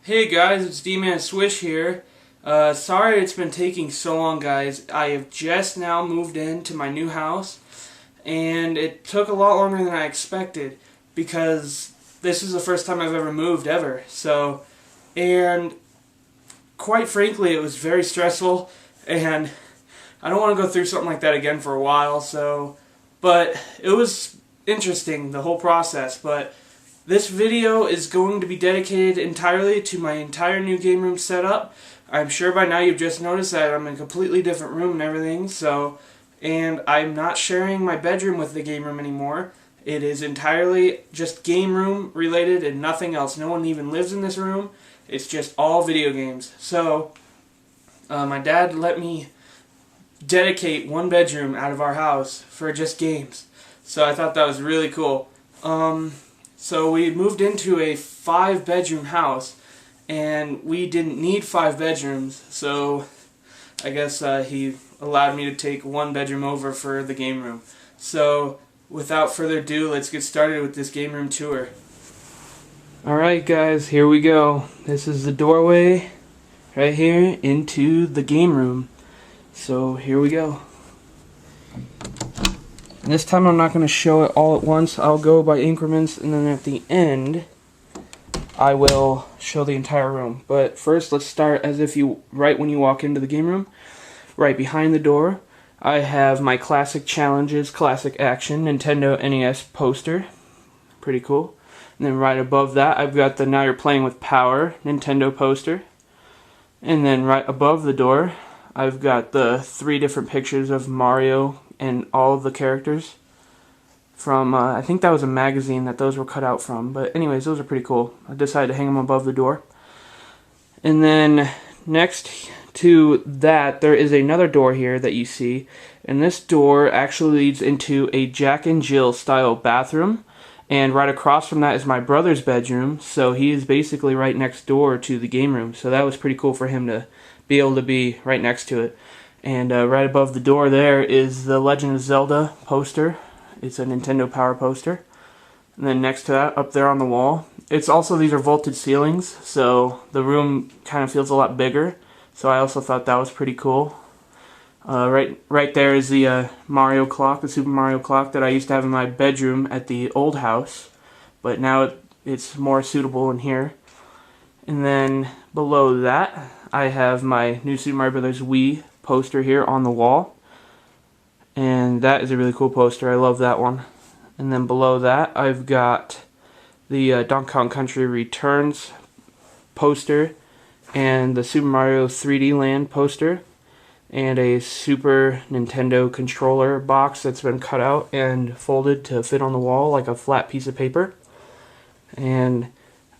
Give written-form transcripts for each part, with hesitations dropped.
Hey guys, it's D-Man Swish here. Sorry it's been taking so long, guys. I have just now moved into my new house, and it took a lot longer than I expected because this is the first time I've ever moved ever. And quite frankly, it was very stressful, and I don't want to go through something like that again for a while. But it was interesting, the whole process. But this video is going to be dedicated entirely to my entire new game room setup. I'm sure by now you've just noticed that I'm in a completely different room and everything, and I'm not sharing my bedroom with the game room anymore. It is entirely just game room related and nothing else. No one even lives in this room. It's just all video games. My dad let me dedicate one bedroom out of our house for just games. So I thought that was really cool. So we moved into a 5-bedroom house, and we didn't need 5 bedrooms, so I guess he allowed me to take 1 bedroom over for the game room. So without further ado, let's get started with this game room tour. Alright guys, here we go. This is the doorway right here into the game room. So here we go. This time I'm not going to show it all at once. I'll go by increments, and then at the end I will show the entire room. But first, let's start as if right when you walk into the game room. Right behind the door, I have my Classic Challenges, Classic Action Nintendo NES poster. Pretty cool. And then right above that, I've got the Now You're Playing with Power Nintendo poster. And then right above the door, I've got the 3 different pictures of Mario and all of the characters from, I think that was a magazine that those were cut out from. But anyways, those are pretty cool. I decided to hang them above the door. And then next to that, there is another door here that you see. And this door actually leads into a Jack and Jill style bathroom. And right across from that is my brother's bedroom. So he is basically right next door to the game room. So that was pretty cool for him to be able to be right next to it. And right above the door there is the Legend of Zelda poster. It's a Nintendo Power poster. And then next to that, up there on the wall, these are vaulted ceilings, so the room kind of feels a lot bigger. So I also thought that was pretty cool. Right there is the Mario clock, the Super Mario clock that I used to have in my bedroom at the old house. But now it's more suitable in here. And then below that, I have my new Super Mario Bros. Wii poster here on the wall, and that is a really cool poster. I love that one. And then below that, I've got the Donkey Kong Country Returns poster, and the Super Mario 3D Land poster, and a Super Nintendo controller box that's been cut out and folded to fit on the wall like a flat piece of paper. And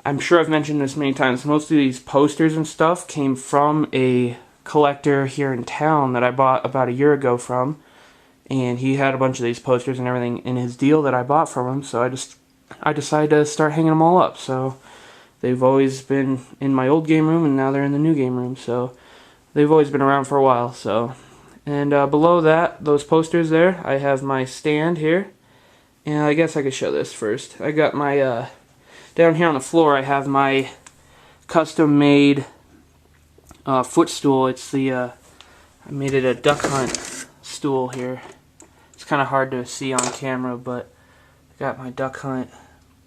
I'm sure I've mentioned this many times, most of these posters and stuff came from a collector here in town that I bought about a year ago from, and he had a bunch of these posters and everything in his deal that I bought from him, so I decided to start hanging them all up. So they've always been in my old game room, and now they're in the new game room, so they've always been around for a while. And below that, those posters there, I have my stand here, and I guess I could show this first. I got my down here on the floor, I have my custom made footstool. It's I made it a duck hunt stool here. It's kind of hard to see on camera, but I got my duck hunt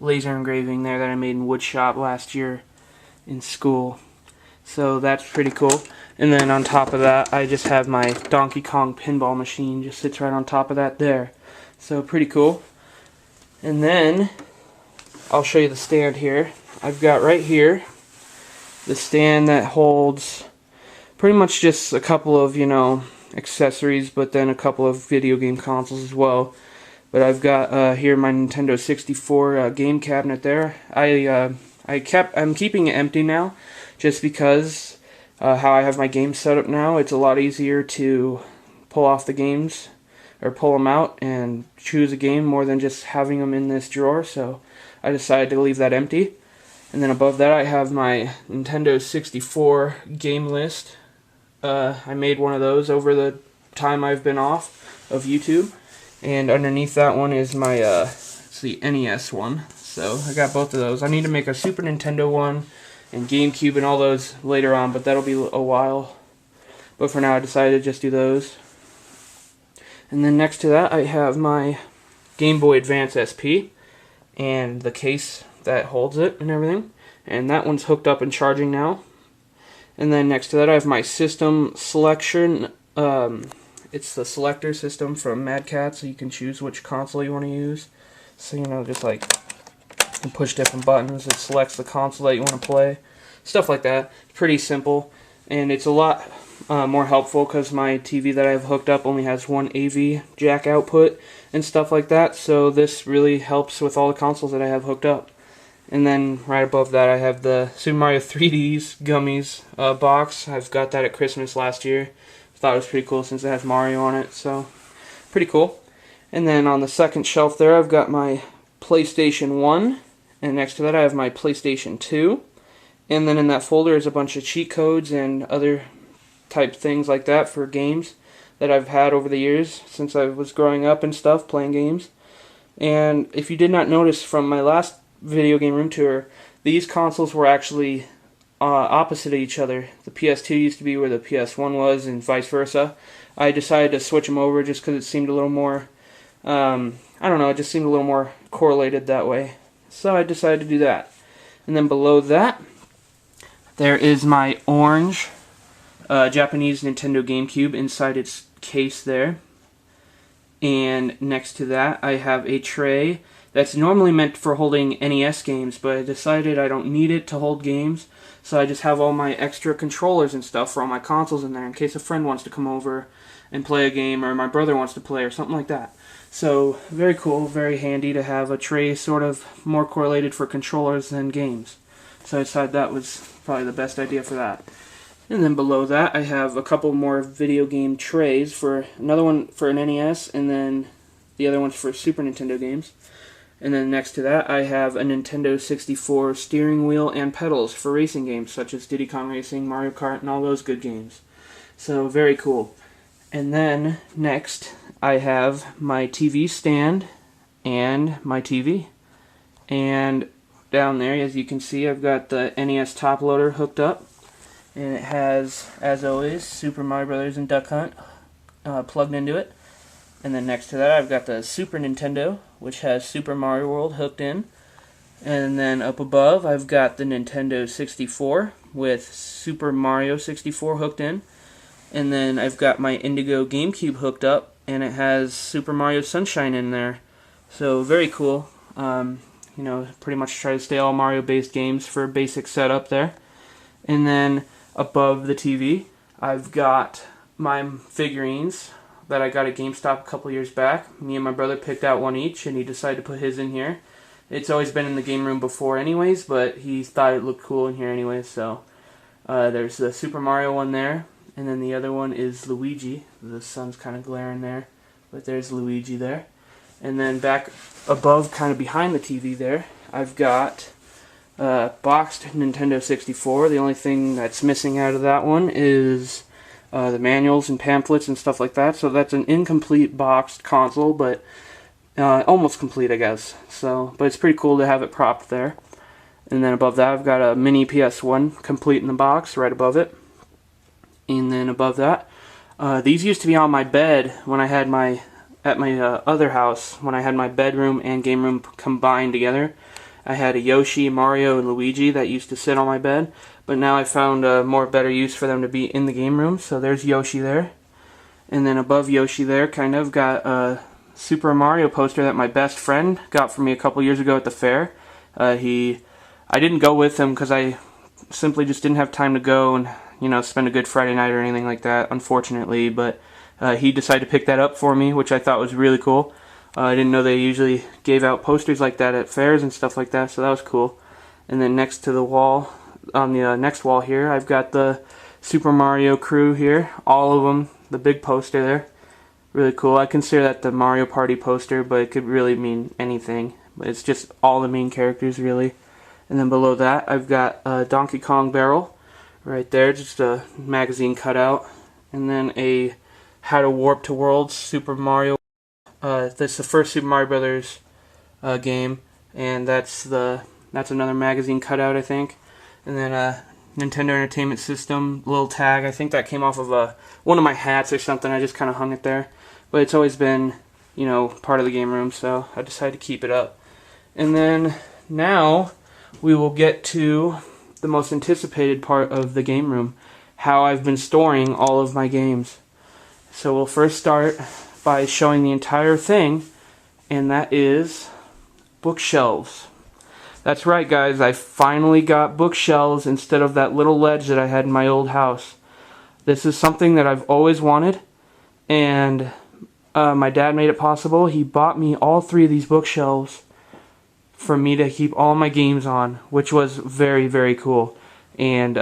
laser engraving there that I made in wood shop last year in school. So that's pretty cool. And then on top of that, I just have my Donkey Kong pinball machine. Just sits right on top of that there. So pretty cool. And then I'll show you the stand here. I've got right here the stand that holds pretty much just a couple of, accessories, but then a couple of video game consoles as well. But I've got here my Nintendo 64 game cabinet there. I'm keeping it empty now, just because how I have my games set up now, it's a lot easier to pull off the games, or pull them out and choose a game more than just having them in this drawer. So I decided to leave that empty. And then above that, I have my Nintendo 64 game list. I made one of those over the time I've been off of YouTube. And underneath that one is my, it's the NES one. So I got both of those. I need to make a Super Nintendo one and GameCube and all those later on, but that'll be a while. But for now, I decided to just do those. And then next to that, I have my Game Boy Advance SP and the case that holds it and everything. And that one's hooked up and charging now. And then next to that, I have my system selection. It's the selector system from Mad Cat, so you can choose which console you want to use. So, you know, just like you can push different buttons. It selects the console that you want to play. Stuff like that. Pretty simple. And it's a lot more helpful because my TV that I have hooked up only has one AV jack output and stuff like that. So this really helps with all the consoles that I have hooked up. And then right above that, I have the Super Mario 3Ds Gummies box. I've got that at Christmas last year. Thought it was pretty cool since it has Mario on it, so pretty cool. And then on the second shelf there, I've got my PlayStation 1, and next to that I have my PlayStation 2. And then in that folder is a bunch of cheat codes and other type things like that for games that I've had over the years since I was growing up and stuff, playing games. And if you did not notice from my last video game room tour, these consoles were actually opposite of each other. The PS2 used to be where the PS1 was and vice versa. I decided to switch them over just because it seemed a little more, I don't know, it just seemed a little more correlated that way. So I decided to do that. And then below that, there is my orange Japanese Nintendo GameCube inside its case there. And next to that, I have a tray that's normally meant for holding NES games, but I decided I don't need it to hold games, so I just have all my extra controllers and stuff for all my consoles in there in case a friend wants to come over and play a game, or my brother wants to play, or something like that. So, very cool, very handy to have a tray sort of more correlated for controllers than games. So I decided that was probably the best idea for that. And then below that, I have a couple more video game trays, for another one for an NES, and then the other one's for Super Nintendo games. And then next to that, I have a Nintendo 64 steering wheel and pedals for racing games, such as Diddy Kong Racing, Mario Kart, and all those good games. So, very cool. And then, next, I have my TV stand and my TV. And down there, as you can see, I've got the NES top loader hooked up. And it has, as always, Super Mario Brothers and Duck Hunt plugged into it. And then next to that, I've got the Super Nintendo, which has Super Mario World hooked in. And then up above, I've got the Nintendo 64 with Super Mario 64 hooked in. And then I've got my Indigo GameCube hooked up, and it has Super Mario Sunshine in there. So, very cool. You know, pretty much try to stay all Mario-based games for basic setup there. And then above the TV, I've got my figurines that I got at GameStop a couple years back. Me and my brother picked out one each, and he decided to put his in here. It's always been in the game room before anyways, but he thought it looked cool in here anyways, so there's the Super Mario one there, and then the other one is Luigi. The sun's kind of glaring there, but there's Luigi there. And then back above, kind of behind the TV there, I've got boxed Nintendo 64. The only thing that's missing out of that one is the manuals and pamphlets and stuff like that. So that's an incomplete boxed console, but almost complete, I guess. So, but it's pretty cool to have it propped there. And then above that, I've got a mini PS1 complete in the box right above it. And then above that, these used to be on my bed when I had at my other house, when I had my bedroom and game room combined together. I had a Yoshi, Mario, and Luigi that used to sit on my bed, but now I found a more better use for them to be in the game room, so there's Yoshi there. And then above Yoshi there, kind of, got a Super Mario poster that my best friend got for me a couple years ago at the fair. I didn't go with him because I simply just didn't have time to go and, you know, spend a good Friday night or anything like that, unfortunately, but he decided to pick that up for me, which I thought was really cool. I didn't know they usually gave out posters like that at fairs and stuff like that, so that was cool. And then next to the wall, on the next wall here, I've got the Super Mario crew here, all of them, the big poster there. Really cool. I consider that the Mario Party poster, but it could really mean anything. But it's just all the main characters, really. And then below that, I've got a Donkey Kong barrel right there, just a magazine cutout. And then a How to Warp to Worlds Super Mario. That's the first Super Mario Brothers game, and that's another magazine cutout, I think. and then a Nintendo Entertainment System little tag. I think that came off of one of my hats or something. I just kind of hung it there, but it's always been, you know, part of the game room, so I decided to keep it up. And then now we will get to the most anticipated part of the game room, how I've been storing all of my games. So we'll first start by showing the entire thing, and that is bookshelves. That's right, guys, I finally got bookshelves instead of that little ledge that I had in my old house. This is something that I've always wanted, and my dad made it possible. He bought me all 3 of these bookshelves for me to keep all my games on, which was very, very cool. And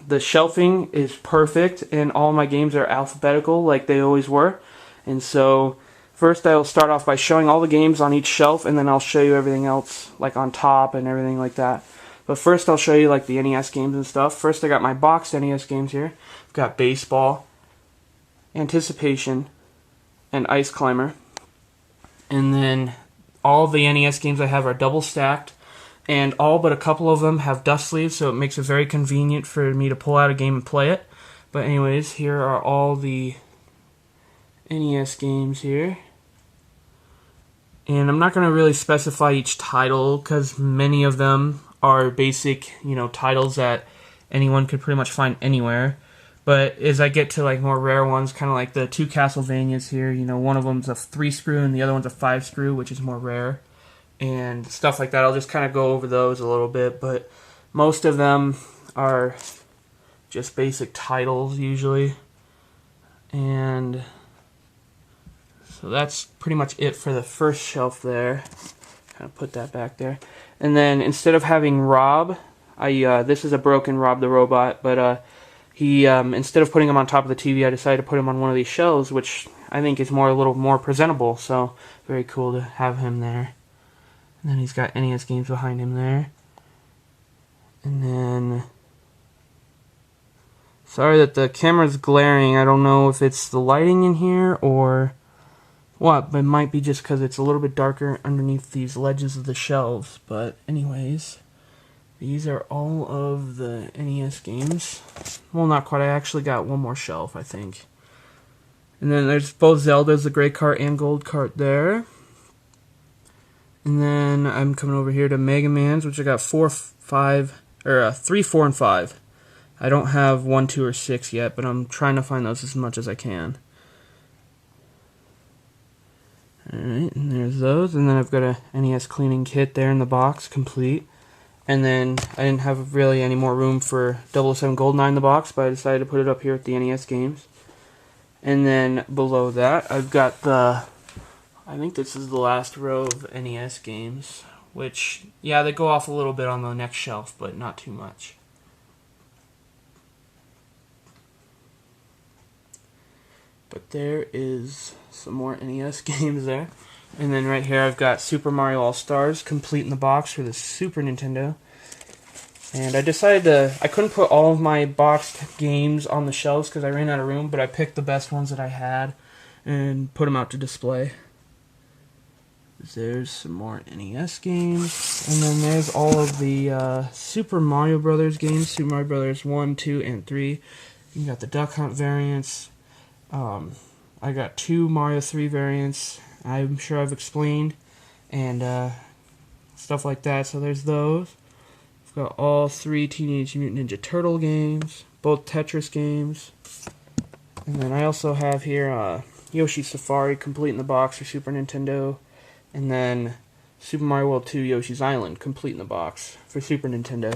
the shelving is perfect, and all my games are alphabetical like they always were. And so first I will start off by showing all the games on each shelf, and then I'll show you everything else like on top and everything like that. But first I'll show you like the NES games and stuff. First I got my boxed NES games here. I've got Baseball, Anticipation, and Ice Climber. And then all the NES games I have are double stacked, and all but a couple of them have dust sleeves, so it makes it very convenient for me to pull out a game and play it. But anyways, here are all the NES games here. And I'm not going to really specify each title because many of them are basic, you know, titles that anyone could pretty much find anywhere. But as I get to like more rare ones, kind of like the 2 Castlevanias here, you know, one of them's a 3-screw and the other one's a 5-screw, which is more rare, and stuff like that. I'll just kind of go over those a little bit, but most of them are just basic titles usually. And so that's pretty much it for the first shelf there. Kind of put that back there. And then instead of having Rob, this is a broken Rob the Robot, but he instead of putting him on top of the TV, I decided to put him on one of these shelves, which I think is a little more presentable. So very cool to have him there. And then he's got NES games behind him there. And then, sorry that the camera's glaring. I don't know if it's the lighting in here or what, but it might be just because it's a little bit darker underneath these ledges of the shelves. But anyways, these are all of the NES games. Well, not quite. I actually got one more shelf, I think. And then there's both Zeldas, the gray cart and gold cart there. And then I'm coming over here to Mega Man's, which I got 3, 4, and 5. I don't have 1, 2, or 6 yet, but I'm trying to find those as much as I can. Alright, and there's those. And then I've got a NES cleaning kit there in the box, complete. And then I didn't have really any more room for 007 GoldenEye in the box, but I decided to put it up here at the NES games. And then below that, I've got I think this is the last row of NES games, which, yeah, they go off a little bit on the next shelf, but not too much. But there is some more NES games there. And then right here I've got Super Mario All-Stars, complete in the box for the Super Nintendo. And I decided I couldn't put all of my boxed games on the shelves because I ran out of room, but I picked the best ones that I had and put them out to display. There's some more NES games, and then there's all of the Super Mario Brothers games, Super Mario Brothers 1, 2, and 3. You got the Duck Hunt variants. I got 2 Mario 3 variants. I'm sure I've explained, and stuff like that. So there's those. I've got all 3 Teenage Mutant Ninja Turtle games, both Tetris games, and then I also have here Yoshi's Safari, complete in the box for Super Nintendo. And then Super Mario World 2 Yoshi's Island, complete in the box for Super Nintendo.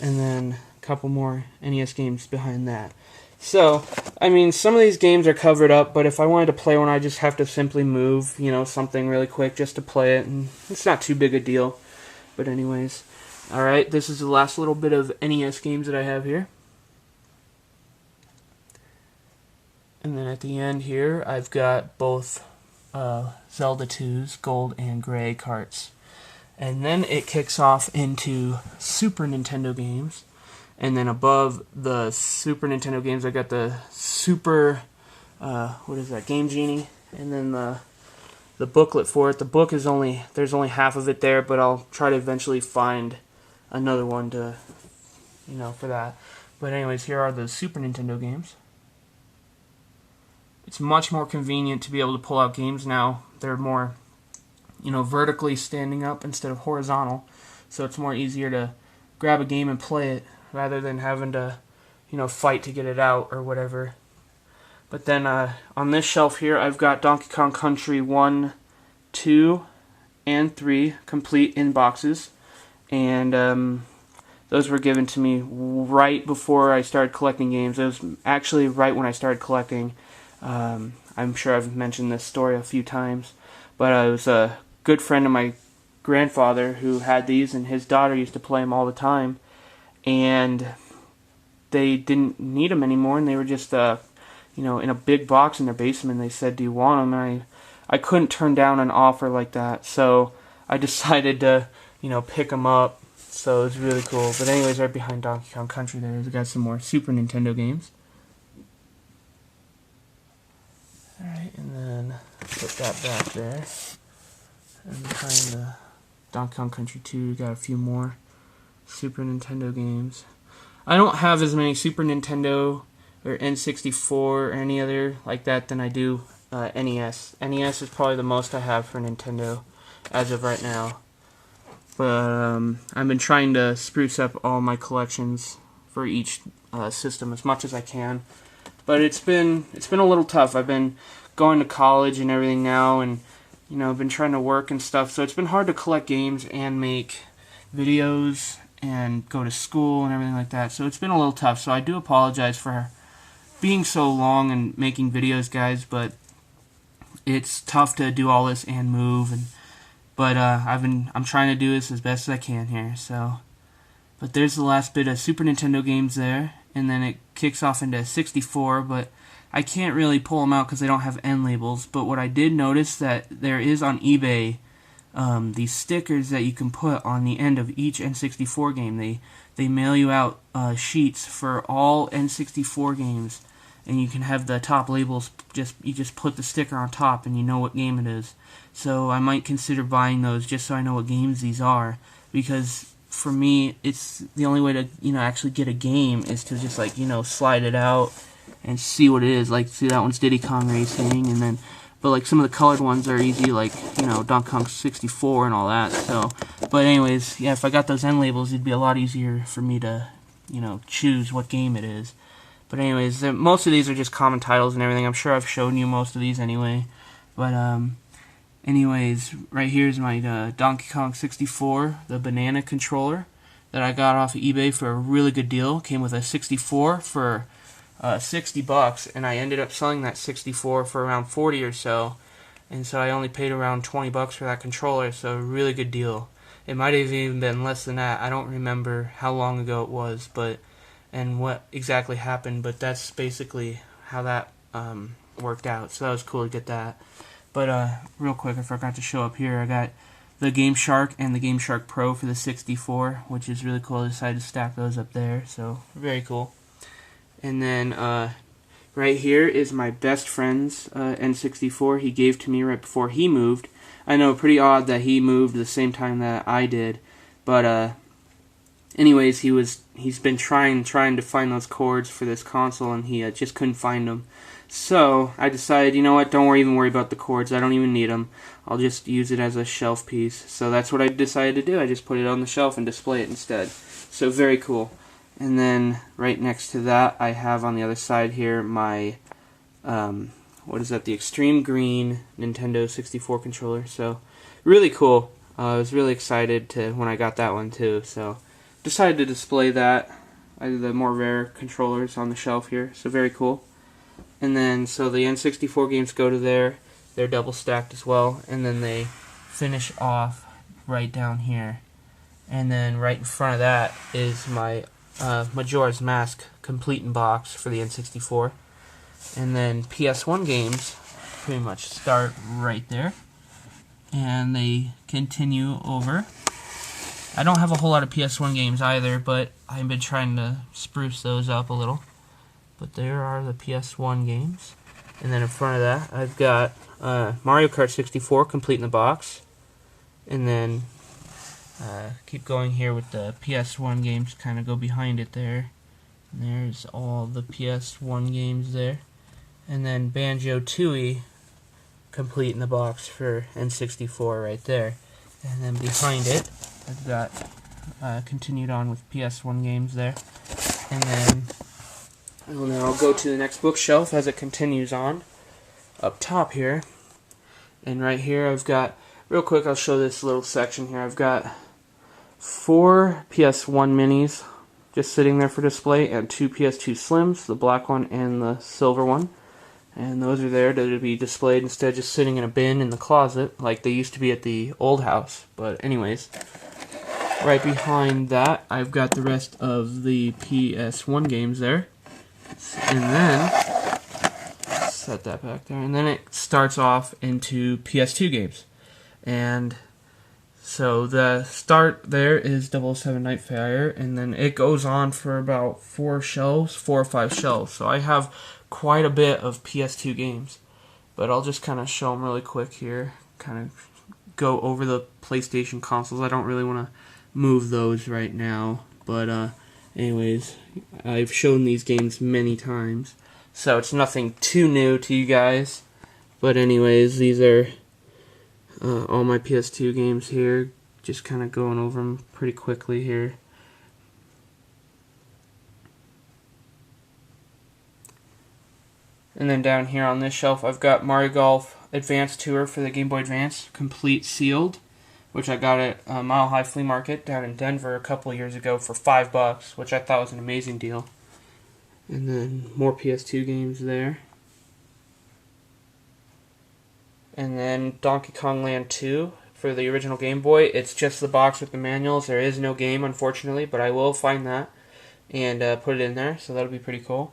And then a couple more NES games behind that. So, I mean, some of these games are covered up, but if I wanted to play one, I just have to simply move, you know, something really quick just to play it. And it's not too big a deal. But anyways, alright, this is the last little bit of NES games that I have here. And then at the end here, I've got both Zelda 2's gold and gray carts. And then it kicks off into Super Nintendo games. And then above the Super Nintendo games, I got the Super, what is that, Game Genie. And then the booklet for it. The book is there's only half of it there, but I'll try to eventually find another one to for that. But anyways, here are the Super Nintendo games. It's much more convenient to be able to pull out games now. They're more, vertically standing up instead of horizontal. So it's more easier to grab a game and play it rather than having to, fight to get it out or whatever. But then on this shelf here, I've got Donkey Kong Country 1, 2, and 3 complete in boxes. And those were given to me right before I started collecting games. It was actually right when I started collecting. I'm sure I've mentioned this story a few times, but I was a good friend of my grandfather who had these, and his daughter used to play them all the time, and they didn't need them anymore, and they were just, in a big box in their basement. They said, "Do you want them?" And I couldn't turn down an offer like that, so I decided to, pick them up. So it was really cool. But anyways, right behind Donkey Kong Country there, we got some more Super Nintendo games. Alright, and then put that back there. And behind the Donkey Kong Country 2, we got a few more Super Nintendo games. I don't have as many Super Nintendo or N64 or any other like that than I do NES. NES is probably the most I have for Nintendo as of right now. But I've been trying to spruce up all my collections for each system as much as I can. But it's been a little tough. I've been going to college and everything now, and I've been trying to work and stuff. So it's been hard to collect games and make videos and go to school and everything like that. So it's been a little tough. So I do apologize for being so long and making videos, guys. But it's tough to do all this and move. But I'm trying to do this as best as I can here. So, but there's the last bit of Super Nintendo games there. And then it kicks off into 64, but I can't really pull them out because they don't have end labels. But what I did notice that there is on eBay these stickers that you can put on the end of each N64 game. They mail you out sheets for all N64 games, and you can have the top labels. You just put the sticker on top, and you know what game it is. So I might consider buying those just so I know what games these are, because for me, it's the only way to, actually get a game is to just, slide it out and see what it is. Like, see, that one's Diddy Kong Racing, and then, but, some of the colored ones are easy, like, Donkey Kong 64 and all that, so, but anyways, yeah, if I got those end labels, it'd be a lot easier for me to, choose what game it is. But anyways, most of these are just common titles and everything. I'm sure I've shown you most of these anyway, but, anyways, right here is my Donkey Kong 64, the banana controller that I got off of eBay for a really good deal. Came with a 64 for $60, and I ended up selling that 64 for around 40 or so, and so I only paid around $20 for that controller, so a really good deal. It might have even been less than that. I don't remember how long ago it was, and what exactly happened, but that's basically how that worked out, so that was cool to get that. But real quick, I forgot to show up here. I got the Game Shark and the Game Shark Pro for the 64, which is really cool. I decided to stack those up there, so very cool. And then right here is my best friend's N64 he gave to me right before he moved. I know, pretty odd that he moved the same time that I did, but anyways, he's been trying to find those cords for this console, and he just couldn't find them. So I decided, you know what, don't even worry about the cords. I don't even need them. I'll just use it as a shelf piece. So that's what I decided to do. I just put it on the shelf and display it instead. So very cool. And then right next to that, I have on the other side here my, what is that, the Extreme Green Nintendo 64 controller. So really cool. I was really excited when I got that one too. So decided to display that, the more rare controllers on the shelf here. So very cool. And then, so the N64 games go to there. They're double stacked as well. And then they finish off right down here. And then right in front of that is my Majora's Mask complete in box for the N64. And then PS1 games pretty much start right there. And they continue over. I don't have a whole lot of PS1 games either, but I've been trying to spruce those up a little. But there are the PS1 games. And then in front of that, I've got Mario Kart 64 complete in the box. And then Keep going here with the PS1 games, kind of go behind it there. And there's all the PS1 games there. And then Banjo-Tooie, complete in the box for N64 right there. And then behind it, I've got continued on with PS1 games there. And then I'll go to the next bookshelf as it continues on. Up top here. And right here I've got, real quick I'll show this little section here. I've got 4 PS1 minis just sitting there for display, and 2 PS2 Slims, the black one and the silver one. And those are there to be displayed instead of just sitting in a bin in the closet like they used to be at the old house. But anyways, right behind that I've got the rest of the PS1 games there. And then, set that back there, and then it starts off into PS2 games. And so the start there is 007 Nightfire, and then it goes on for about 4 or 5 shelves. So I have quite a bit of PS2 games, but I'll just kind of show them really quick here, kind of go over the PlayStation consoles. I don't really want to move those right now, but anyways, I've shown these games many times, so it's nothing too new to you guys. But anyways, these are all my PS2 games here, just kind of going over them pretty quickly here. And then down here on this shelf I've got Mario Golf Advance Tour for the Game Boy Advance, complete sealed, which I got at Mile High Flea Market down in Denver a couple of years ago for $5, which I thought was an amazing deal. And then more PS2 games there. And then Donkey Kong Land 2 for the original Game Boy. It's just the box with the manuals. There is no game, unfortunately, but I will find that and put it in there, so that'll be pretty cool.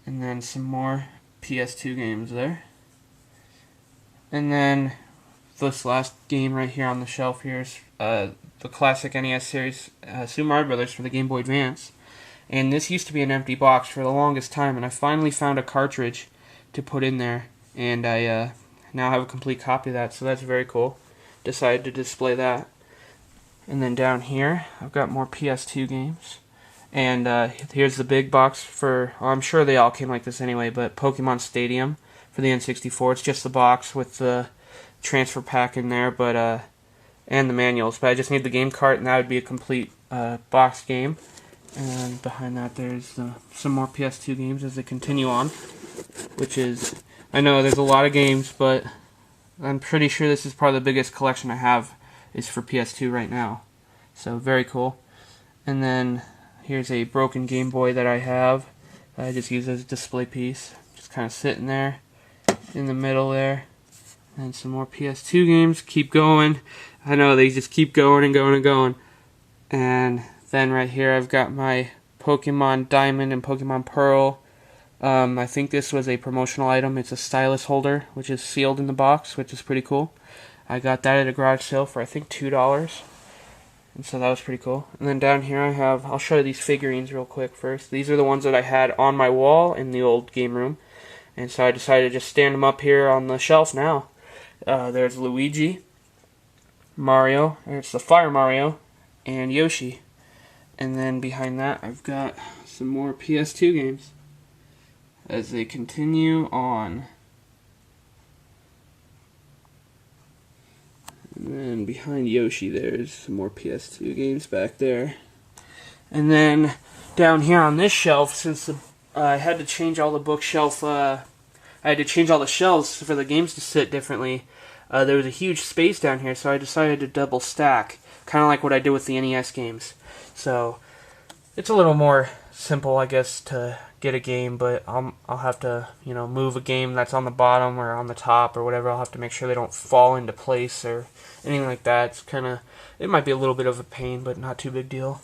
And then some more PS2 games there. And then this last game right here on the shelf here is the classic NES series, Super Mario Brothers for the Game Boy Advance. And this used to be an empty box for the longest time, and I finally found a cartridge to put in there, and I now have a complete copy of that, so that's very cool. Decided to display that. And then down here, I've got more PS2 games. And here's the big box for, well, I'm sure they all came like this anyway, but Pokemon Stadium for the N64. It's just the box with the transfer pack in there, but and the manuals. But I just need the game cart, and that would be a complete box game. And behind that, there's some more PS2 games as they continue on, which is, I know there's a lot of games, but I'm pretty sure this is probably the biggest collection I have is for PS2 right now. So very cool. And then here's a broken Game Boy that I have. I just use as a display piece. Just kind of sitting there in the middle there. And some more PS2 games. Keep going. I know they just keep going and going and going. And then right here I've got my Pokemon Diamond and Pokemon Pearl. I think this was a promotional item. It's a stylus holder, which is sealed in the box, which is pretty cool. I got that at a garage sale for I think $2. And so that was pretty cool. And then down here I have, I'll show you these figurines real quick first. These are the ones that I had on my wall in the old game room. And so I decided to just stand them up here on the shelf now. There's Luigi, Mario, it's the Fire Mario, and Yoshi. And then behind that I've got some more PS2 games as they continue on. And then behind Yoshi there's some more PS2 games back there. And then down here on this shelf, since I had to change all the bookshelf, I had to change all the shelves for the games to sit differently. There was a huge space down here, so I decided to double stack, kind of like what I did with the NES games. So it's a little more simple, I guess, to get a game, but I'll have to, move a game that's on the bottom or on the top or whatever. I'll have to make sure they don't fall into place or anything like that. It's it might be a little bit of a pain, but not too big deal.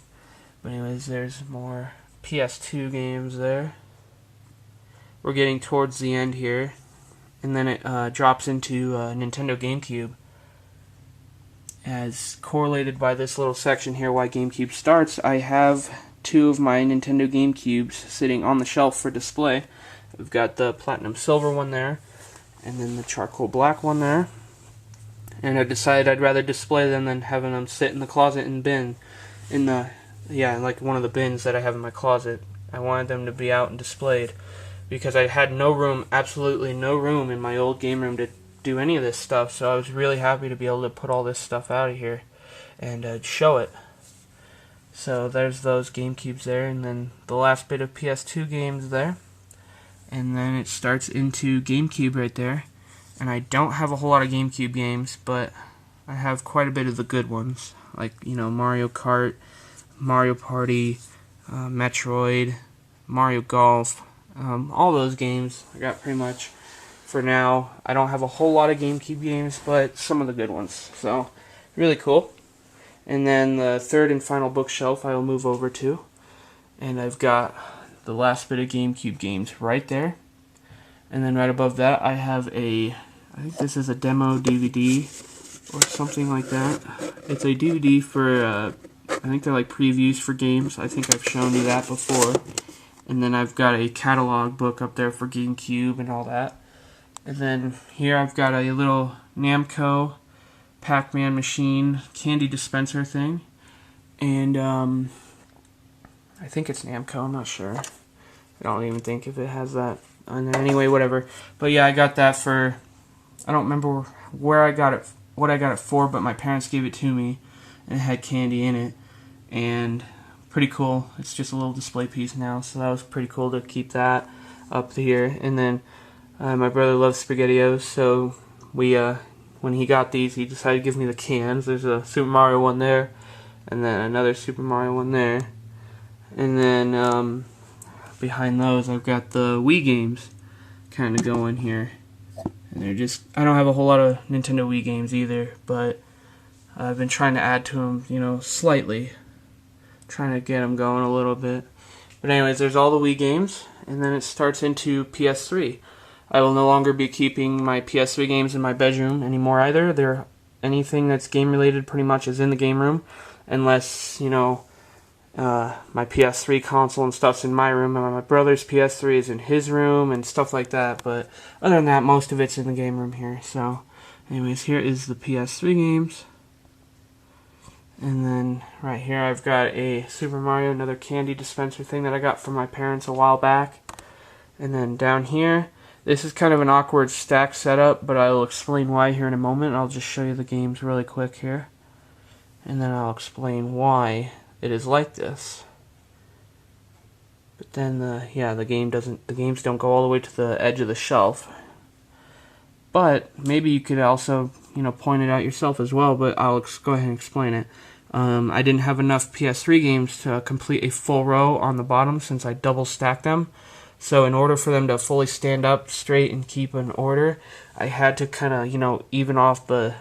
But anyways, there's more PS2 games there. We're getting towards the end here, and then it drops into Nintendo GameCube. As correlated by this little section here, why GameCube starts, I have 2 of my Nintendo GameCubes sitting on the shelf for display. We've got the Platinum Silver one there, and then the Charcoal Black one there. and I decided I'd rather display them than having them sit in the closet and bin, like one of the bins that I have in my closet. I wanted them to be out and displayed because I had no room, absolutely no room in my old game room to do any of this stuff, so I was really happy to be able to put all this stuff out of here and show it. So there's those GameCubes there, and then the last bit of PS2 games there, and then it starts into GameCube right there. And I don't have a whole lot of GameCube games, but I have quite a bit of the good ones, like, Mario Kart, Mario Party, Metroid, Mario Golf, all those games I got pretty much for now. I don't have a whole lot of GameCube games, but some of the good ones, so really cool. And then the third and final bookshelf I will move over to, and I've got the last bit of GameCube games right there. And then right above that I have I think this is a demo DVD or something like that. It's a DVD for, I think they're like previews for games. I think I've shown you that before. And then I've got a catalog book up there for GameCube and all that. And then here I've got a little Namco Pac-Man machine candy dispenser thing. And I think it's Namco, I'm not sure. I don't even think if it has that on there. Anyway, whatever. But yeah, I got that for, I don't remember where I got it, what I got it for, but my parents gave it to me, and it had candy in it, and pretty cool. It's just a little display piece now, so that was pretty cool to keep that up here. And then my brother loves SpaghettiOs, so we, when he got these, he decided to give me the cans. There's a Super Mario one there, and then another Super Mario one there, and then behind those I've got the Wii games kind of going here. And they're just, I don't have a whole lot of Nintendo Wii games either, but I've been trying to add to them, slightly. Trying to get them going a little bit. But anyways, there's all the Wii games, and then it starts into PS3. I will no longer be keeping my PS3 games in my bedroom anymore either. Anything that's game related pretty much is in the game room, unless, my PS3 console and stuff's in my room, and my brother's PS3 is in his room, and stuff like that. But other than that, most of it's in the game room here. So, anyways, here is the PS3 games. And then right here I've got a Super Mario, another candy dispenser thing that I got from my parents a while back. And then down here, this is kind of an awkward stack setup, but I will explain why here in a moment. I'll just show you the games really quick here, and then I'll explain why it is like this. But then the games don't go all the way to the edge of the shelf. But maybe you could also, point it out yourself as well, but I'll go ahead and explain it. I didn't have enough PS3 games to complete a full row on the bottom since I double stacked them. So in order for them to fully stand up straight and keep an order, I had to kind of, even off the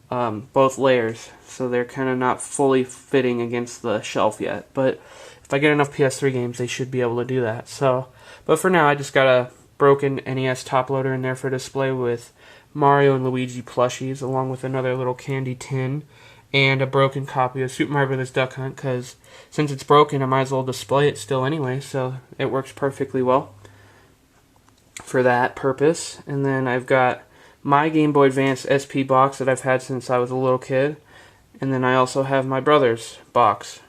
both layers, so they're kind of not fully fitting against the shelf yet. But if I get enough PS3 games, they should be able to do that. So, but for now, I just got a broken NES top loader in there for display with Mario and Luigi plushies, along with another little candy tin, and a broken copy of Super Mario Bros. Duck Hunt, because since it's broken, I might as well display it still anyway, so it works perfectly well for that purpose. And then I've got my Game Boy Advance SP box that I've had since I was a little kid, and then I also have my brother's box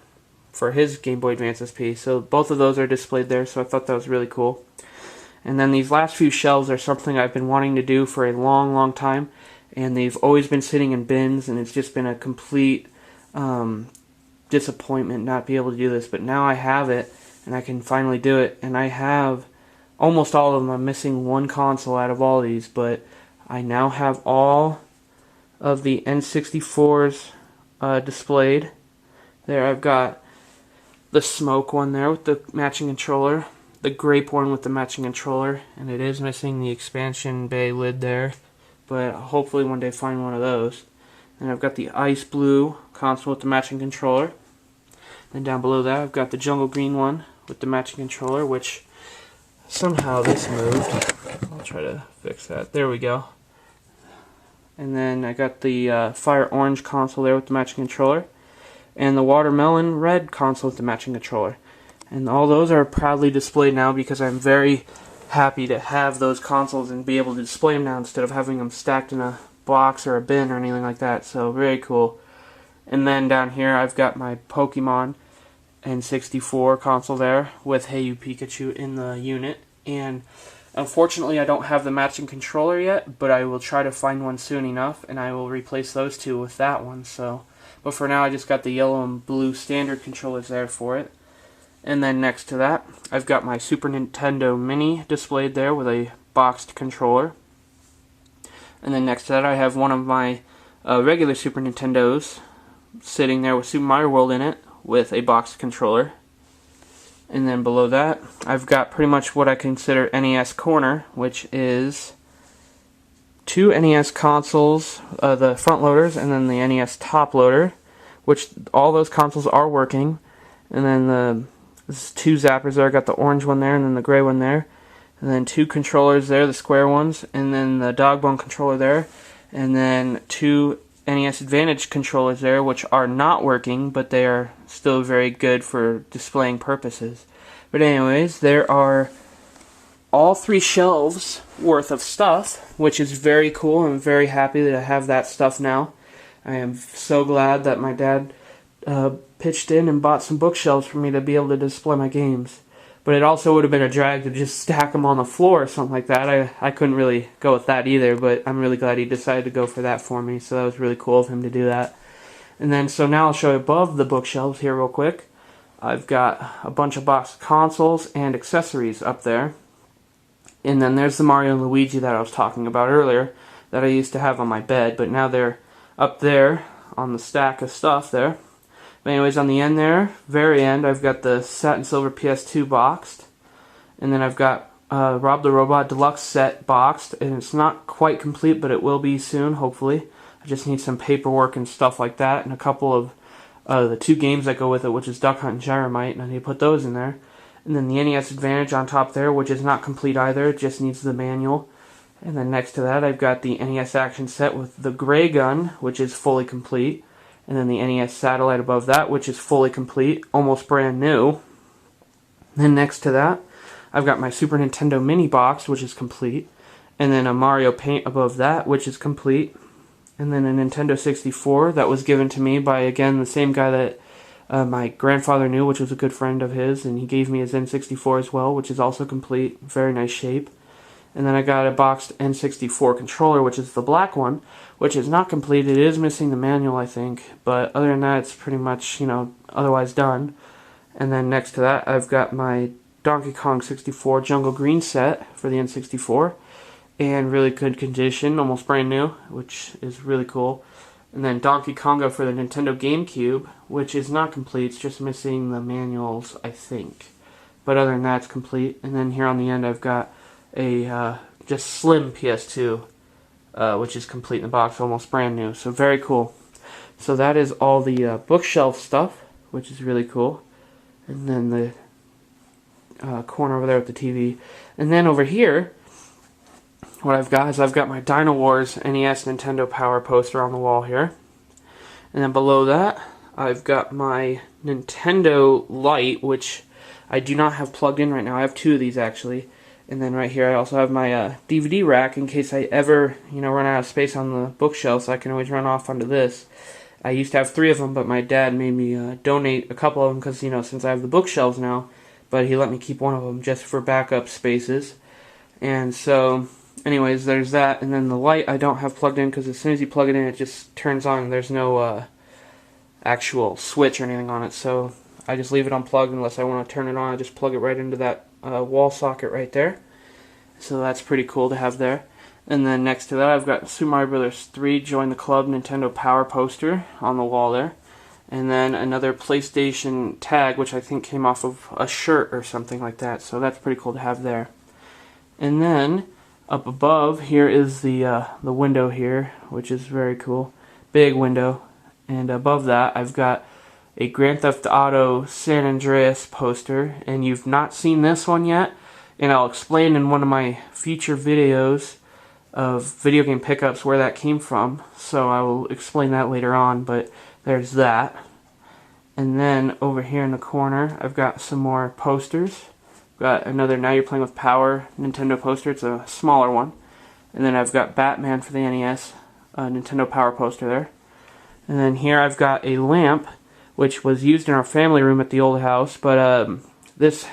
for his Game Boy Advance SP, so both of those are displayed there, so I thought that was really cool. And then these last few shelves are something I've been wanting to do for a long, long time, and they've always been sitting in bins, and it's just been a complete disappointment not be able to do this. But now I have it, and I can finally do it, and I have almost all of them. I'm missing one console out of all these, but I now have all of the N64s displayed. There I've got the Smoke one there with the matching controller, the Grape one with the matching controller, and it is missing the expansion bay lid there, but hopefully one day find one of those. And I've got the Ice Blue console with the matching controller. Then down below that I've got the Jungle Green one with the matching controller, which somehow this moved. I'll try to fix that. There we go. And then I got the Fire Orange console there with the matching controller, and the Watermelon Red console with the matching controller. And all those are proudly displayed now because I'm very happy to have those consoles and be able to display them now instead of having them stacked in a box or a bin or anything like that, so very cool. And then down here I've got my Pokemon N64 console there with Hey You Pikachu in the unit. And unfortunately I don't have the matching controller yet, but I will try to find one soon enough, and I will replace those two with that one. But for now I just got the yellow and blue standard controllers there for it. And then next to that I've got my Super Nintendo Mini displayed there with a boxed controller. And then next to that I have one of my regular Super Nintendos sitting there with Super Mario World in it with a boxed controller. And then below that I've got pretty much what I consider NES corner, which is two NES consoles, the front loaders, and then the NES top loader, which all those consoles are working. And then there's two zappers there. I got the orange one there and then the gray one there. And then two controllers there, the square ones, and then the dog bone controller there. And then two NES Advantage controllers there, which are not working, but they are still very good for displaying purposes. But anyways, there are all 3 shelves worth of stuff, which is very cool. I'm very happy that I have that stuff now. I am so glad that my dad pitched in and bought some bookshelves for me to be able to display my games. But it also would have been a drag to just stack them on the floor or something like that. I couldn't really go with that either, but I'm really glad he decided to go for that for me, so that was really cool of him to do that. And then, so now I'll show you above the bookshelves here real quick. I've got a bunch of boxed consoles and accessories up there. And then there's the Mario and Luigi that I was talking about earlier that I used to have on my bed, but now they're up there on the stack of stuff there. But anyways, on the end there, very end, I've got the Satin Silver PS2 boxed. And then I've got Rob the Robot Deluxe set boxed. And it's not quite complete, but it will be soon, hopefully. I just need some paperwork and stuff like that, and a couple of the 2 games that go with it, which is Duck Hunt and Gyromite, and I need to put those in there. And then the NES Advantage on top there, which is not complete either, it just needs the manual. And then next to that, I've got the NES Action Set with the Gray Gun, which is fully complete. And then the NES Satellite above that, which is fully complete, almost brand new. Then next to that, I've got my Super Nintendo Mini box, which is complete. And then a Mario Paint above that, which is complete. And then a Nintendo 64 that was given to me by, again, the same guy that my grandfather knew, which was a good friend of his. And he gave me his N64 as well, which is also complete. Very nice shape. And then I got a boxed N64 controller, which is the black one, which is not complete. It is missing the manual, I think. But other than that, it's pretty much, otherwise done. And then next to that, I've got my Donkey Kong 64 Jungle Green set for the N64. And really good condition, almost brand new, which is really cool. And then Donkey Konga for the Nintendo GameCube, which is not complete. It's just missing the manuals, I think. But other than that, it's complete. And then here on the end, I've got a just slim PS2, which is complete in the box, almost brand new. So very cool. So that is all the bookshelf stuff, which is really cool. And then the corner over there with the TV. And then over here, what I've got is I've got my Dino Wars NES Nintendo Power poster on the wall here. And then below that, I've got my Nintendo Lite, which I do not have plugged in right now. I have 2 of these actually. And then right here I also have my DVD rack in case I ever, run out of space on the bookshelf, so I can always run off onto this. I used to have 3 of them, but my dad made me donate a couple of them because, since I have the bookshelves now, but he let me keep one of them just for backup spaces. And so, anyways, there's that. And then the light I don't have plugged in because as soon as you plug it in, it just turns on. There's no actual switch or anything on it, so I just leave it unplugged unless I want to turn it on. I just plug it right into that wall socket right there. So that's pretty cool to have there. And then next to that, I've got Super Mario Bros. 3 Join the Club Nintendo Power poster on the wall there. And then another PlayStation tag, which I think came off of a shirt or something like that. So that's pretty cool to have there. And then up above here is the window here, which is very cool. Big window. And above that, I've got a Grand Theft Auto San Andreas poster. And you've not seen this one yet. And I'll explain in one of my future videos of video game pickups where that came from. So I will explain that later on, but there's that. And then over here in the corner, I've got some more posters. Got another Now You're Playing with Power Nintendo poster. It's a smaller one. And then I've got Batman for the NES Nintendo Power poster there. And then here I've got a lamp, which was used in our family room at the old house, but this,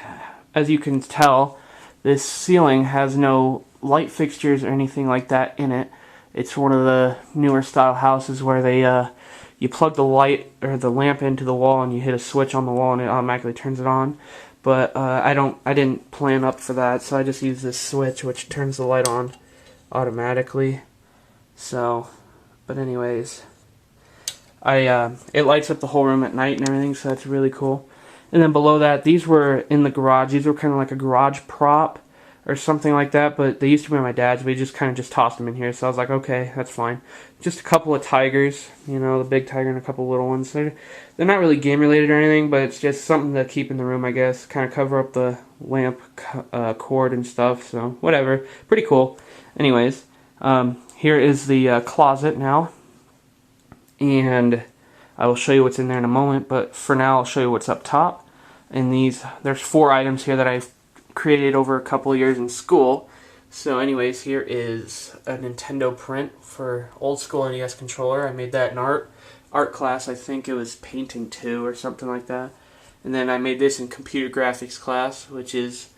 as you can tell, this ceiling has no light fixtures or anything like that in it. It's one of the newer style houses where they you plug the light or the lamp into the wall and you hit a switch on the wall and it automatically turns it on. But I didn't plan up for that, so I just use this switch which turns the light on automatically. So, but anyways, it lights up the whole room at night and everything, so that's really cool. And then below that, these were in the garage. These were kind of like a garage prop or something like that, but they used to be my dad's, but he just kind of just tossed them in here, so I was like, okay, that's fine. Just a couple of tigers, you know, the big tiger and a couple little ones. They're not really game related or anything, but it's just something to keep in the room, I guess. Kind of cover up the lamp cord and stuff, so whatever. Pretty cool. Anyways, here is the closet now, and I will show you what's in there in a moment, but for now I'll show you what's up top. And there's 4 items here that I've created over a couple of years in school. So anyways, here is a Nintendo print for old school NES controller. I made that in art class. I think it was painting 2 or something like that. And then I made this in computer graphics class, which is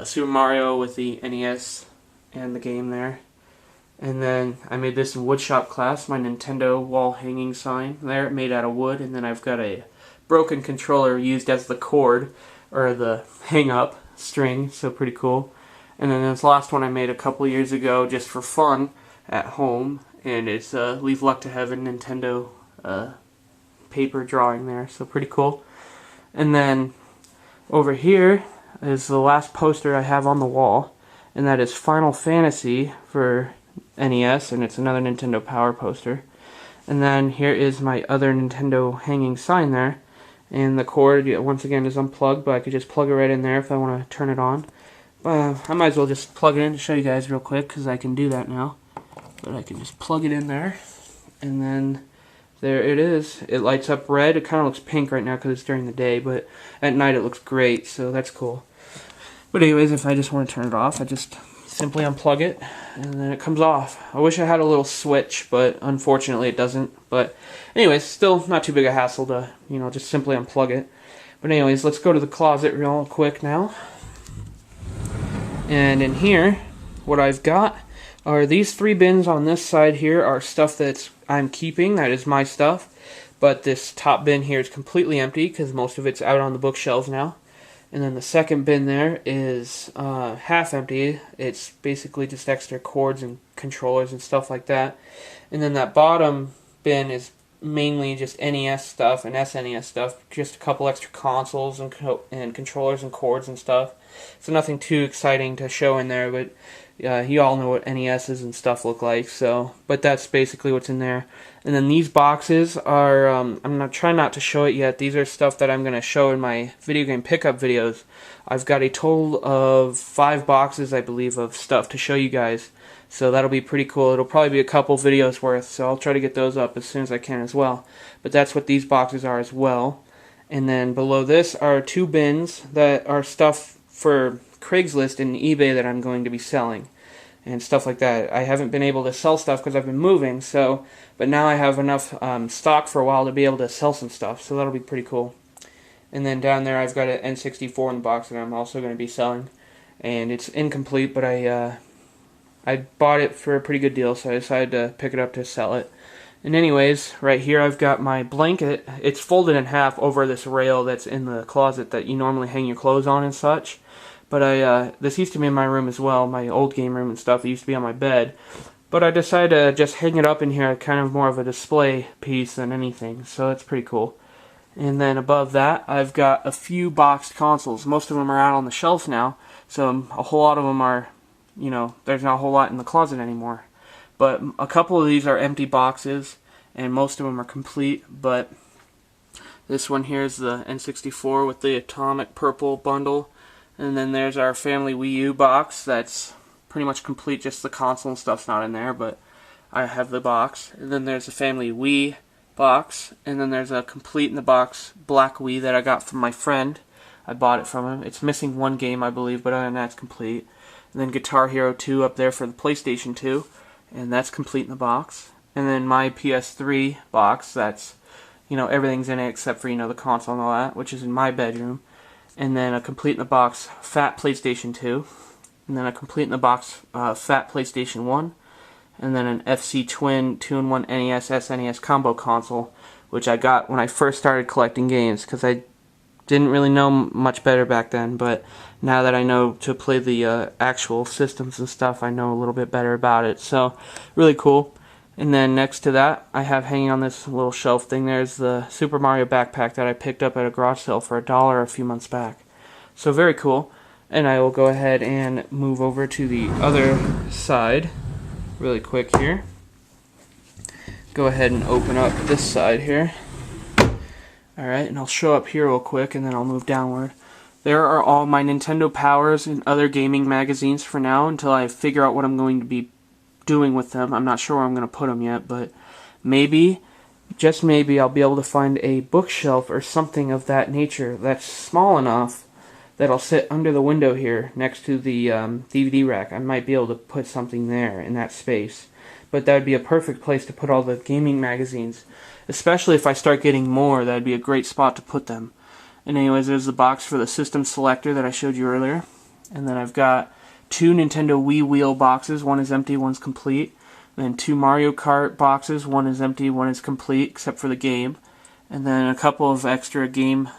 Super Mario with the NES and the game there. And then I made this in woodshop class, my Nintendo wall hanging sign there, made out of wood. And then I've got a broken controller used as the cord, or the hang-up string, so pretty cool. And then this last one I made a couple years ago just for fun at home, and it's Leave Luck to Heaven Nintendo paper drawing there, so pretty cool. And then over here is the last poster I have on the wall, and that is Final Fantasy for NES, and it's another Nintendo Power poster. And then here is my other Nintendo hanging sign there. And the cord, once again, is unplugged, but I could just plug it right in there if I want to turn it on. I might as well just plug it in to show you guys real quick, because I can do that now. But I can just plug it in there, and then there it is. It lights up red. It kind of looks pink right now because it's during the day, but at night it looks great, so that's cool. But anyways, if I just want to turn it off, I just simply unplug it, and then it comes off. I wish I had a little switch, but unfortunately it doesn't. But anyways, still not too big a hassle to, you know, just simply unplug it. But anyways, let's go to the closet real quick now. And in here, what I've got are these 3 bins on this side here are stuff that I'm keeping, that is my stuff. But this top bin here is completely empty because most of it's out on the bookshelves now. And then the second bin there is half empty. It's basically just extra cords and controllers and stuff like that. And then that bottom bin is mainly just NES stuff and SNES stuff. Just a couple extra consoles and controllers and cords and stuff. So nothing too exciting to show in there, but you all know what NESs and stuff look like. So, but that's basically what's in there. And then these boxes are, I'm not trying not to show it yet. These are stuff that I'm going to show in my video game pickup videos. I've got a total of 5 boxes, I believe, of stuff to show you guys. So that'll be pretty cool. It'll probably be a couple videos worth, so I'll try to get those up as soon as I can as well. But that's what these boxes are as well. And then below this are 2 bins that are stuff for Craigslist and eBay that I'm going to be selling and stuff like that. I haven't been able to sell stuff because I've been moving, so but now I have enough stock for a while to be able to sell some stuff, so that'll be pretty cool. And then down there I've got an N64 in the box that I'm also going to be selling, and it's incomplete, but I bought it for a pretty good deal, so I decided to pick it up to sell it. And anyways, right here I've got my blanket. It's folded in half over this rail that's in the closet that you normally hang your clothes on and such. But this used to be in my room as well, my old game room and stuff. It used to be on my bed. But I decided to just hang it up in here, kind of more of a display piece than anything. So that's pretty cool. And then above that, I've got a few boxed consoles. Most of them are out on the shelves now. So a whole lot of them are, you know, there's not a whole lot in the closet anymore. But a couple of these are empty boxes, and most of them are complete. But this one here is the N64 with the atomic purple bundle. And then there's our family Wii U box that's pretty much complete, just the console and stuff's not in there, but I have the box. And then there's a family Wii box, and then there's a complete in the box black Wii that I got from my friend. I bought it from him. It's missing 1 game, I believe, but other than that, it's complete. And then Guitar Hero 2 up there for the PlayStation 2, and that's complete in the box. and then my PS3 box. That's, everything's in it except for, the console and all that, which is in my bedroom. And then a complete in the box fat PlayStation 2, and then a complete in the box fat PlayStation 1, and then an FC Twin 2-in-1 NES SNES combo console, which I got when I first started collecting games, because I didn't really know much better back then, but now that I know to play the actual systems and stuff, I know a little bit better about it. So, really cool. And then next to that, I have hanging on this little shelf thing, there's the Super Mario backpack that I picked up at a garage sale for $1 a few months back. So very cool. And I will go ahead and move over to the other side really quick here. Go ahead and open up this side here. Alright, and I'll show up here real quick and then I'll move downward. There are all my Nintendo Powers and other gaming magazines for now until I figure out what I'm going to be doing with them. I'm not sure where I'm going to put them yet, but maybe, just maybe, I'll be able to find a bookshelf or something of that nature that's small enough that I'll sit under the window here next to the DVD rack. I might be able to put something there in that space, but that would be a perfect place to put all the gaming magazines, especially if I start getting more. That would be a great spot to put them. And anyways, there's the box for the system selector that I showed you earlier, and then I've got 2 Nintendo Wii Wheel boxes. One is empty, one's complete. And then 2 Mario Kart boxes. One is empty, one is complete, except for the game. And then a couple of extra game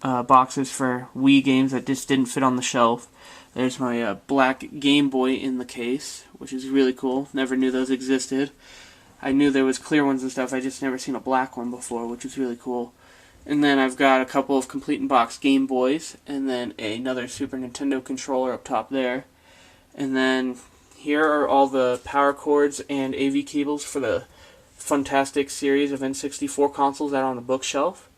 boxes for Wii games that just didn't fit on the shelf. There's my black Game Boy in the case, which is really cool. Never knew those existed. I knew there was clear ones and stuff, I just never seen a black one before, which is really cool. And then I've got a couple of complete in box Game Boys, and then another Super Nintendo controller up top there. And then here are all the power cords and AV cables for the Fantastic series of N64 consoles out on the bookshelf.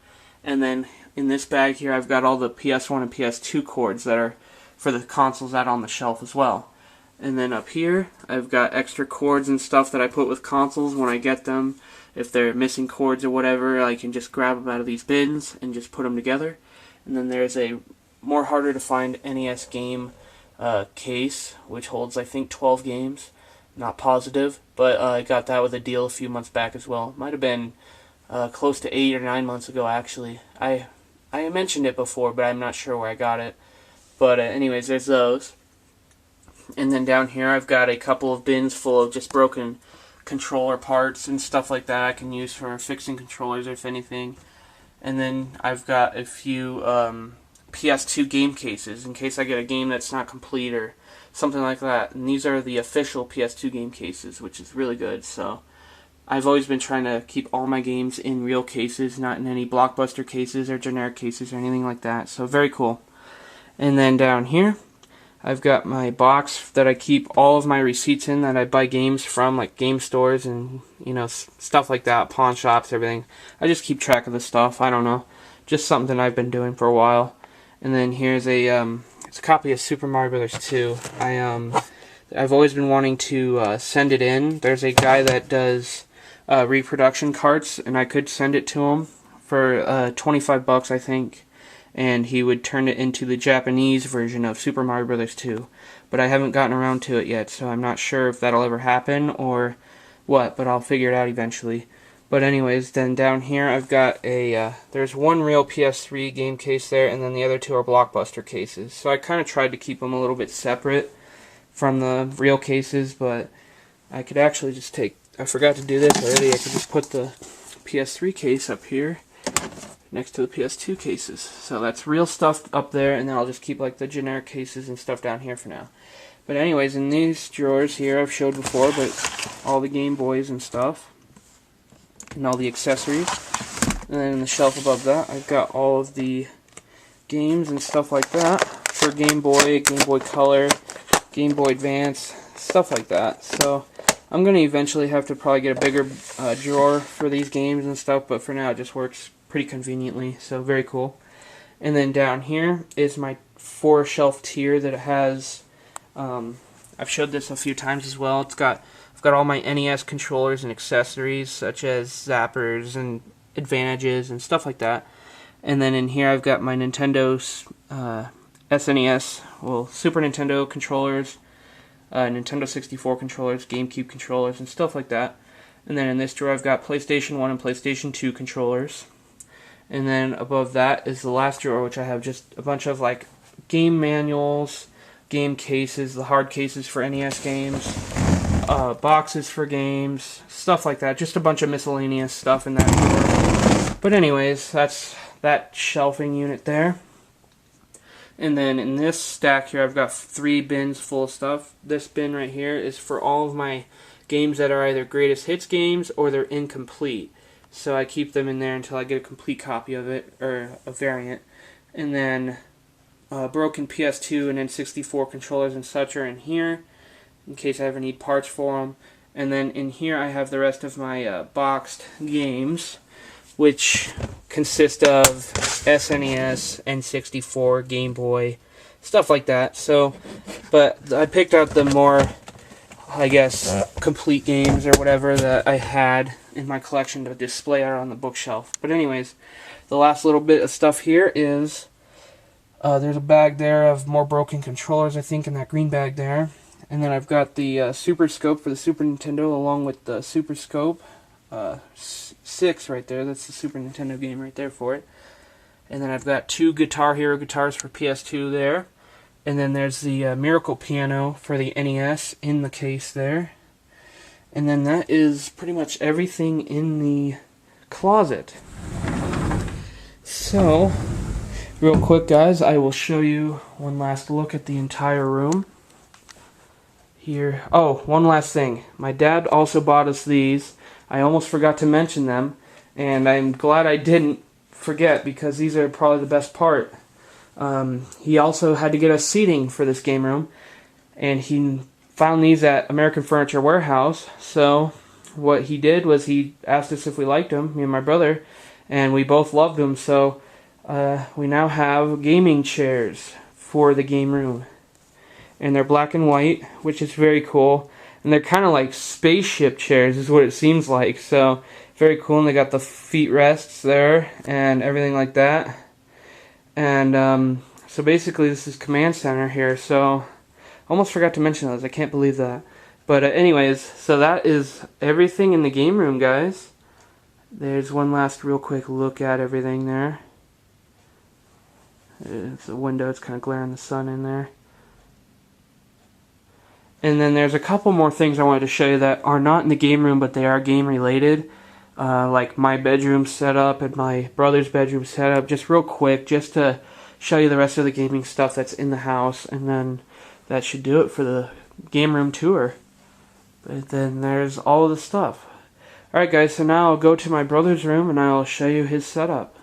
And then in this bag here I've got all the PS1 and PS2 cords that are for the consoles out on the shelf as well. And then up here I've got extra cords and stuff that I put with consoles when I get them. If they're missing cords or whatever, I can just grab them out of these bins and just put them together. And then there's a more harder to find NES game case, which holds I think 12 games. Not positive, but I got that with a deal a few months back as well. Might have been close to 8 or 9 months ago actually. I mentioned it before, but I'm not sure where I got it. But anyways, there's those. And then down here I've got a couple of bins full of just broken controller parts and stuff like that I can use for fixing controllers if anything. And then I've got a few PS2 game cases in case I get a game that's not complete or something like that. And these are the official PS2 game cases, which is really good. So I've always been trying to keep all my games in real cases, not in any blockbuster cases or generic cases or anything like that. So very cool. And then down here I've got my box that I keep all of my receipts in that I buy games from, like game stores and, stuff like that, pawn shops, everything. I just keep track of the stuff. I don't know. Just something I've been doing for a while. And then here's it's a copy of Super Mario Bros. 2. I've always been wanting to send it in. There's a guy that does reproduction carts, and I could send it to him for $25, I think. And he would turn it into the Japanese version of Super Mario Bros. 2. But I haven't gotten around to it yet, so I'm not sure if that'll ever happen or what, but I'll figure it out eventually. But anyways, then down here I've got there's one real PS3 game case there, and then the other 2 are Blockbuster cases. So I kind of tried to keep them a little bit separate from the real cases, but I could actually just I forgot to do this already, I could just put the PS3 case up here next to the PS2 cases. So that's real stuff up there, and then I'll just keep like the generic cases and stuff down here for now. But anyways, in these drawers here I've showed before, but all the Game Boys and stuff, and all the accessories. And then in the shelf above that I've got all of the games and stuff like that for Game Boy, Game Boy Color, Game Boy Advance, stuff like that. So I'm going to eventually have to probably get a bigger drawer for these games and stuff, but for now it just works pretty conveniently, so very cool. And then down here is my 4-shelf tier that it has, I've showed this a few times as well. I've got all my NES controllers and accessories such as zappers and advantages and stuff like that. And then in here I've got my Nintendo's SNES, Super Nintendo controllers, Nintendo 64 controllers, GameCube controllers, and stuff like that. And then in this drawer I've got PlayStation 1 and PlayStation 2 controllers. And then above that is the last drawer, which I have just a bunch of like game manuals, game cases, the hard cases for NES games, boxes for games, stuff like that. Just a bunch of miscellaneous stuff in that drawer. But anyways, that's that shelving unit there. And then in this stack here, I've got 3 bins full of stuff. This bin right here is for all of my games that are either greatest hits games or they're incomplete. So I keep them in there until I get a complete copy of it, or a variant. And then broken PS2 and N64 controllers and such are in here, in case I ever need parts for them. And then in here I have the rest of my boxed games, which consist of SNES, N64, Game Boy, stuff like that. So, but I picked out the more, I guess, complete games or whatever that I had in my collection to display out on the bookshelf. But anyways, the last little bit of stuff here is, there's a bag there of more broken controllers, I think, in that green bag there. And then I've got the Super Scope for the Super Nintendo, along with the Super Scope 6 right there. That's the Super Nintendo game right there for it. And then I've got 2 Guitar Hero guitars for PS2 there. And then there's the Miracle Piano for the NES in the case there. And then that is pretty much everything in the closet. So, real quick guys, I will show you one last look at the entire room. Here. Oh, one last thing. My dad also bought us these. I almost forgot to mention them, and I'm glad I didn't forget, because these are probably the best part. He also had to get us seating for this game room, and he found these at American Furniture Warehouse. So what he did was he asked us if we liked them, me and my brother, and we both loved them. So we now have gaming chairs for the game room, and they're black and white, which is very cool. And they're kind of like spaceship chairs is what it seems like. So very cool. And they got the feet rests there and everything like that. And so basically this is Command Center here. So almost forgot to mention those. I can't believe that. But anyways, so that is everything in the game room, guys. There's one last real quick look at everything there. It's a window. It's kind of glaring the sun in there. And then there's a couple more things I wanted to show you that are not in the game room, but they are game related. Like my bedroom setup and my brother's bedroom setup. Just real quick, just to show you the rest of the gaming stuff that's in the house. And then that should do it for the game room tour. But then there's all of the stuff. Alright guys, so now I'll go to my brother's room and I'll show you his setup.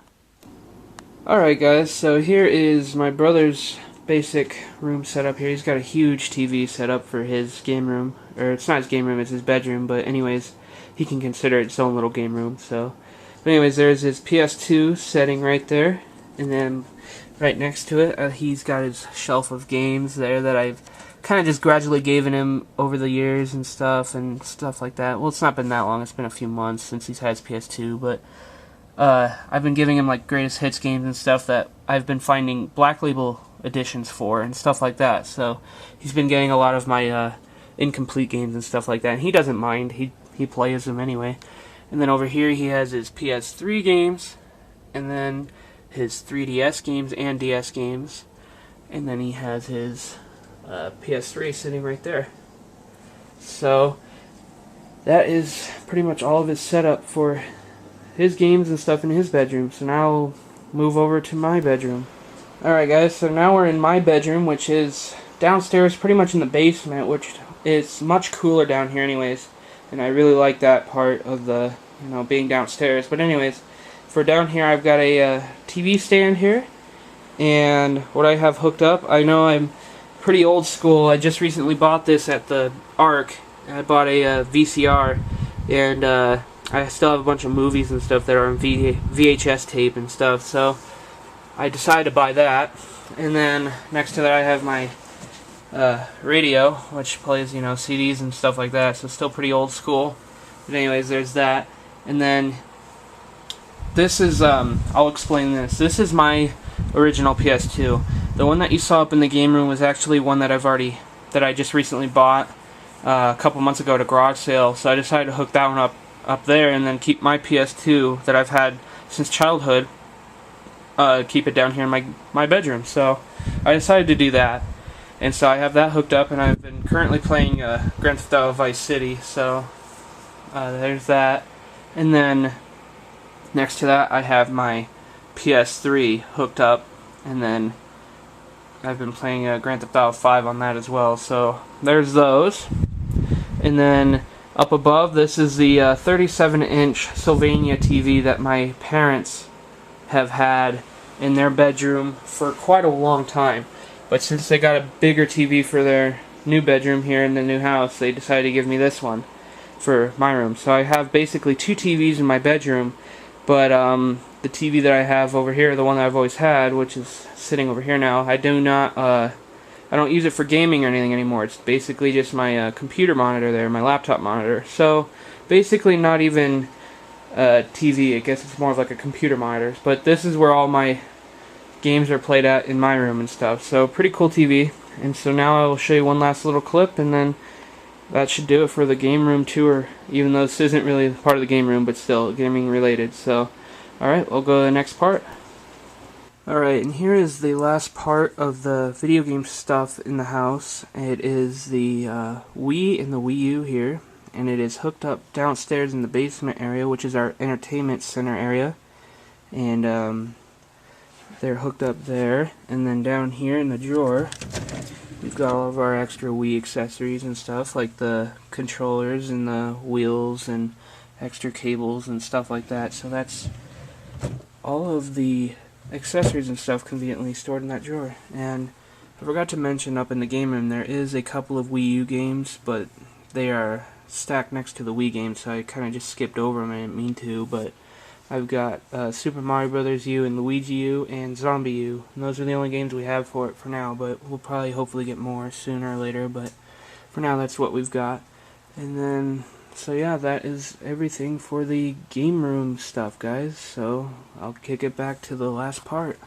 Alright guys, so here is my brother's basic room setup here. He's got a huge TV set up for his game room, or it's not his game room, it's his bedroom, but anyways, he can consider it its own little game room. So, but anyways, there's his PS2 setting right there, and then right next to it, he's got his shelf of games there that I've kind of just gradually given him over the years and stuff like that. Well, it's not been that long, it's been a few months since he's had his PS2, but I've been giving him like greatest hits games and stuff that I've been finding Black Label editions for and stuff like that. So he's been getting a lot of my incomplete games and stuff like that, and he doesn't mind. He plays them anyway. And then over here he has his PS3 games, and then his 3DS games and DS games, and then he has his PS3 sitting right there. So that is pretty much all of his setup for his games and stuff in his bedroom. So now I'll move over to my bedroom. Alright guys, so now we're in my bedroom, which is downstairs, pretty much in the basement, which is much cooler down here anyways. And I really like that part of the, being downstairs. But anyways, for down here I've got a TV stand here. And what I have hooked up, I know I'm pretty old school. I just recently bought this at the Arc. I bought a VCR, and I still have a bunch of movies and stuff that are on VHS tape and stuff. So I decided to buy that, and then next to that I have my radio, which plays, CDs and stuff like that, so still pretty old school. But anyways, there's that. And then this is, I'll explain this. This is my original PS2. The one that you saw up in the game room was actually one that I just recently bought a couple months ago at a garage sale, so I decided to hook that one up up there, and then keep my PS2 that I've had since childhood, keep it down here in my bedroom. So I decided to do that, and so I have that hooked up, and I've been currently playing Grand Theft Auto Vice City. So there's that, and then next to that I have my PS3 hooked up, and then I've been playing Grand Theft Auto 5 on that as well. So there's those. And then up above, this is the 37-inch Sylvania TV that my parents have had in their bedroom for quite a long time. But since they got a bigger TV for their new bedroom here in the new house, they decided to give me this one for my room. So I have basically two TVs in my bedroom, but the TV that I have over here, the one that I've always had, which is sitting over here now, I don't use it for gaming or anything anymore. It's basically just my computer monitor there, my laptop monitor. So basically not even TV. I guess it's more of like a computer monitor. But this is where all my games are played at in my room and stuff. So pretty cool TV. And so now I will show you one last little clip, and then that should do it for the game room tour, even though this isn't really part of the game room, but still gaming related. So alright, we'll go to the next part. Alright, and here is the last part of the video game stuff in the house. It is the Wii and the Wii U here, and it is hooked up downstairs in the basement area, which is our entertainment center area. And they're hooked up there, and then down here in the drawer we've got all of our extra Wii accessories and stuff, like the controllers and the wheels and extra cables and stuff like that. So that's all of the accessories and stuff conveniently stored in that drawer. And I forgot to mention, up in the game room there is a couple of Wii U games, but they are stacked next to the Wii games, so I kind of just skipped over them. I didn't mean to, but I've got Super Mario Brothers U and Luigi U and Zombie U, and those are the only games we have for it for now, but we'll probably hopefully get more sooner or later, but for now that's what we've got. And then, so yeah, that is everything for the game room stuff, guys. So I'll kick it back to the last part.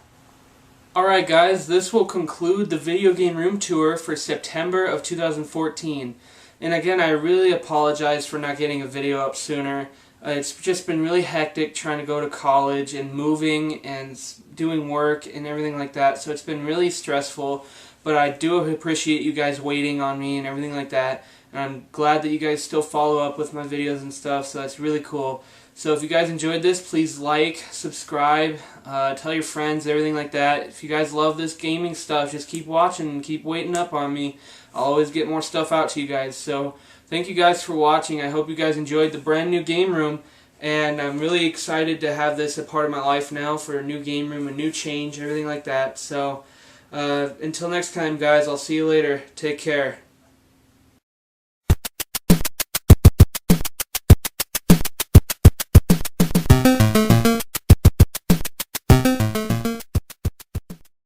Alright guys, this will conclude the video game room tour for September of 2014. And again, I really apologize for not getting a video up sooner. It's just been really hectic trying to go to college and moving and doing work and everything like that. So it's been really stressful, but I do appreciate you guys waiting on me and everything like that. And I'm glad that you guys still follow up with my videos and stuff, so that's really cool. So if you guys enjoyed this, please like, subscribe, tell your friends, everything like that. If you guys love this gaming stuff, just keep watching and keep waiting up on me. I'll always get more stuff out to you guys. So thank you guys for watching. I hope you guys enjoyed the brand new game room, and I'm really excited to have this a part of my life now for a new game room, a new change, everything like that. So until next time, guys, I'll see you later. Take care.